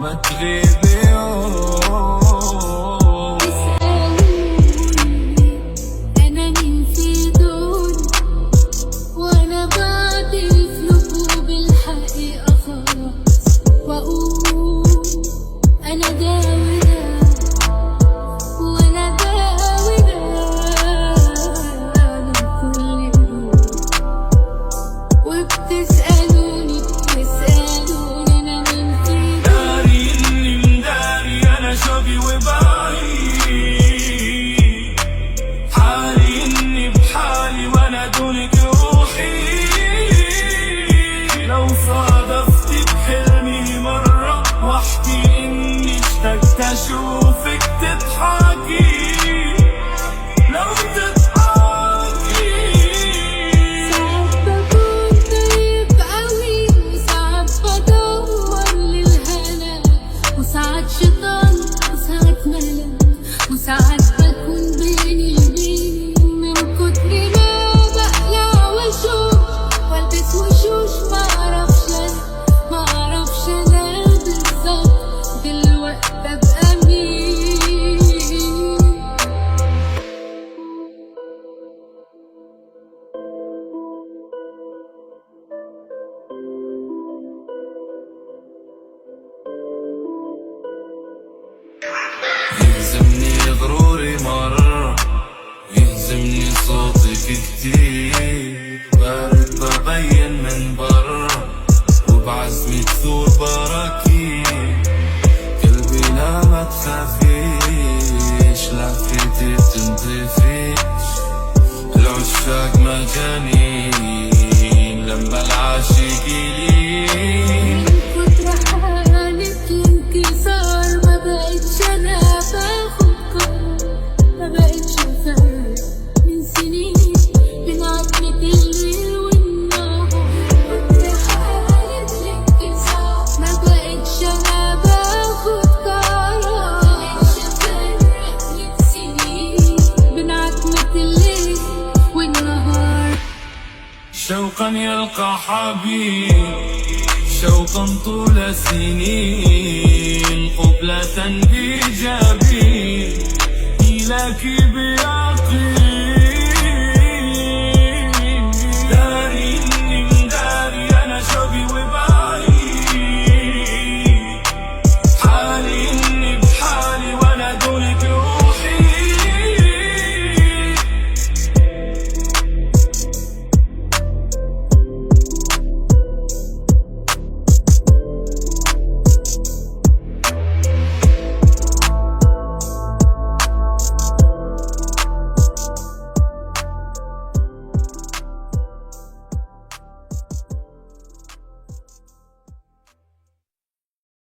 ما تغيبي يوم. أنا مين في دول وأنا بعترف لكم بالحقيقة خلاص، وأقول أنا ده وده وأنا ده وده من كل دول. وبتسألوني أنا مين في داري إني مداري أنا شوقي وبعيد، حالي إني بحالي وأنا دونك روحي. لو صادفتك بحلمي مرة واحكي إني اشتقت أشوفك تضحكي، لو تضحكي. ساعات بكون طيب قوي، وساعات بدور للهنا، وساعات شيطان وساعات ملك، وساعات بكون بيني وبيني من كتر ما بقلع واشوف والبس وشوش. معرفش انا بالظبط دلوقتي ابقى مين. يهزمني غروري مرة، يهزمني صوتك كتير، بارد ببين من برا وبعزمي تثور براكين. قلبي لا ما تخافيش، لفيتي بتنطفيش، العشاق مجانين لما العاشقين. من كتر حالة الانكسار ما بقتش انا باخد قرار، ما بقتش افرق من سنين بين عتمة الليل والنهار. كتر حالة الانكسار ما بقتش انا باخد قرار، ما بقتش افرق من سنين بين عتمة الليل والنهار. شوقا يلقى حبيب، شوقا طول سنين، قبلة بإيجابي إليك بيا